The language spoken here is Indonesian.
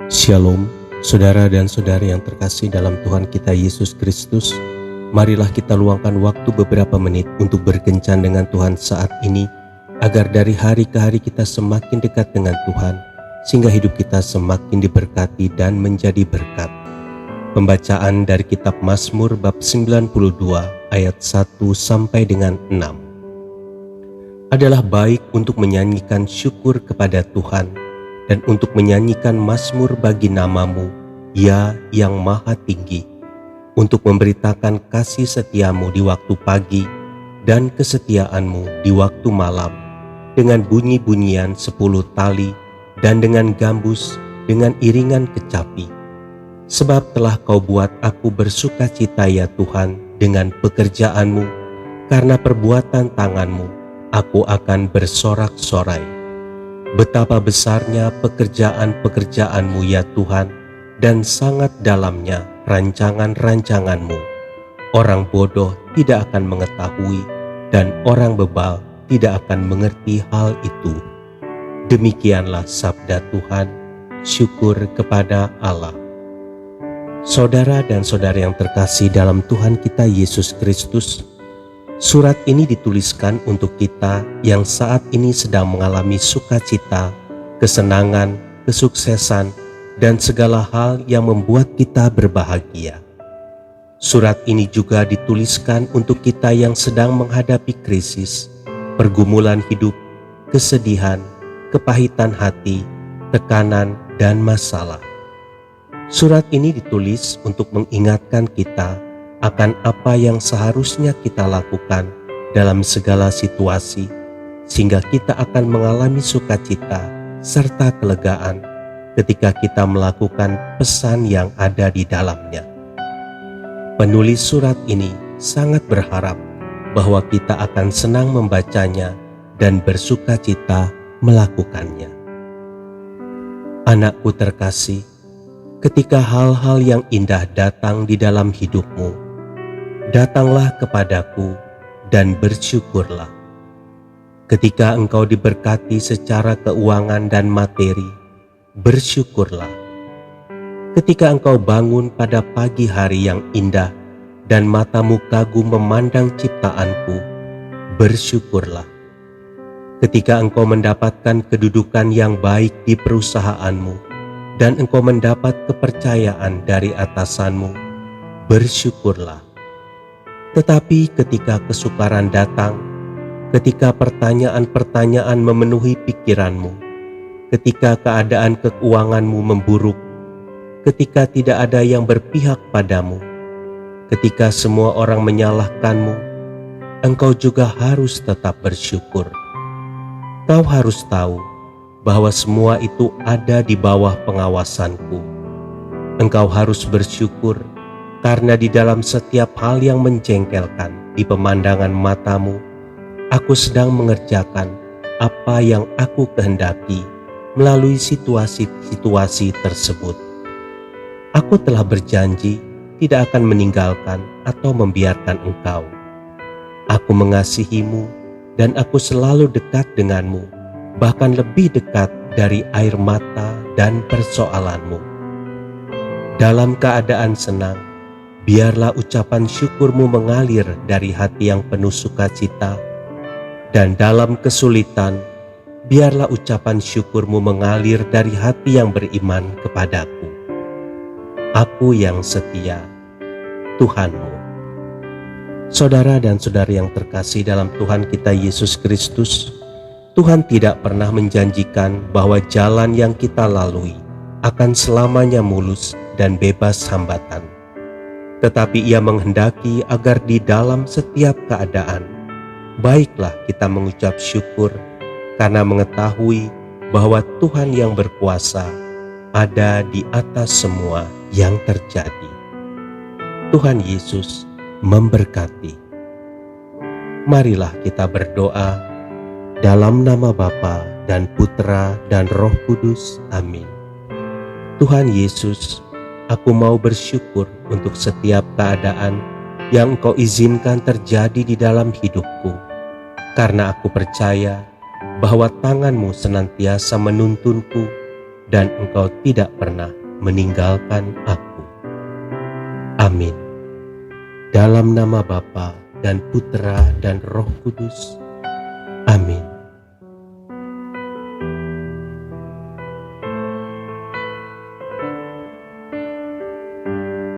Shalom, saudara dan saudari yang terkasih dalam Tuhan kita Yesus Kristus. Marilah kita luangkan waktu beberapa menit untuk berkencan dengan Tuhan saat ini, agar dari hari ke hari kita semakin dekat dengan Tuhan, sehingga hidup kita semakin diberkati dan menjadi berkat. Pembacaan dari kitab Mazmur bab 92 ayat 1 sampai dengan 6. Adalah baik untuk menyanyikan syukur kepada Tuhan dan untuk menyanyikan mazmur bagi nama-Mu, ya yang maha tinggi, untuk memberitakan kasih setiamu di waktu pagi dan kesetiaan-Mu di waktu malam, dengan bunyi-bunyian 10 tali dan dengan gambus, dengan iringan kecapi. Sebab telah Kau buat aku bersukacita ya Tuhan dengan pekerjaan-Mu, karena perbuatan tangan-Mu aku akan bersorak-sorai. Betapa besarnya pekerjaan-pekerjaan-Mu ya Tuhan, dan sangat dalamnya rancangan-rancangan-Mu. Orang bodoh tidak akan mengetahui, dan orang bebal tidak akan mengerti hal itu. Demikianlah sabda Tuhan, syukur kepada Allah. Saudara dan saudari yang terkasih dalam Tuhan kita Yesus Kristus, surat ini dituliskan untuk kita yang saat ini sedang mengalami sukacita, kesenangan, kesuksesan, dan segala hal yang membuat kita berbahagia. Surat ini juga dituliskan untuk kita yang sedang menghadapi krisis, pergumulan hidup, kesedihan, kepahitan hati, tekanan, dan masalah. Surat ini ditulis untuk mengingatkan kita akan apa yang seharusnya kita lakukan dalam segala situasi, sehingga kita akan mengalami sukacita serta kelegaan ketika kita melakukan pesan yang ada di dalamnya. Penulis surat ini sangat berharap bahwa kita akan senang membacanya dan bersukacita melakukannya. Anakku terkasih, ketika hal-hal yang indah datang di dalam hidupmu, datanglah kepadaku dan bersyukurlah. Ketika engkau diberkati secara keuangan dan materi, bersyukurlah. Ketika engkau bangun pada pagi hari yang indah dan matamu kagum memandang ciptaanku, bersyukurlah. Ketika engkau mendapatkan kedudukan yang baik di perusahaanmu dan engkau mendapat kepercayaan dari atasanmu, bersyukurlah. Tetapi ketika kesukaran datang, ketika pertanyaan-pertanyaan memenuhi pikiranmu, ketika keadaan keuanganmu memburuk, ketika tidak ada yang berpihak padamu, ketika semua orang menyalahkanmu, engkau juga harus tetap bersyukur. Kau harus tahu bahwa semua itu ada di bawah pengawasanku. Engkau harus bersyukur karena di dalam setiap hal yang menjengkelkan di pemandangan matamu, aku sedang mengerjakan apa yang aku kehendaki melalui situasi-situasi tersebut. Aku telah berjanji tidak akan meninggalkan atau membiarkan engkau. Aku mengasihimu dan aku selalu dekat denganmu, bahkan lebih dekat dari air mata dan persoalanmu. Dalam keadaan senang, biarlah ucapan syukurmu mengalir dari hati yang penuh sukacita, dan dalam kesulitan, biarlah ucapan syukurmu mengalir dari hati yang beriman kepadaku. Aku yang setia, Tuhanmu. Saudara dan saudari yang terkasih dalam Tuhan kita Yesus Kristus, Tuhan tidak pernah menjanjikan bahwa jalan yang kita lalui akan selamanya mulus dan bebas hambatan. Tetapi Ia menghendaki agar di dalam setiap keadaan, baiklah kita mengucap syukur karena mengetahui bahwa Tuhan yang berkuasa ada di atas semua yang terjadi. Tuhan Yesus memberkati. Marilah kita berdoa dalam nama Bapa dan Putra dan Roh Kudus. Amin. Tuhan Yesus, aku mau bersyukur untuk setiap keadaan yang Engkau izinkan terjadi di dalam hidupku, karena aku percaya bahwa tangan-Mu senantiasa menuntunku dan Engkau tidak pernah meninggalkan aku. Amin. Dalam nama Bapa dan Putra dan Roh Kudus. Amin.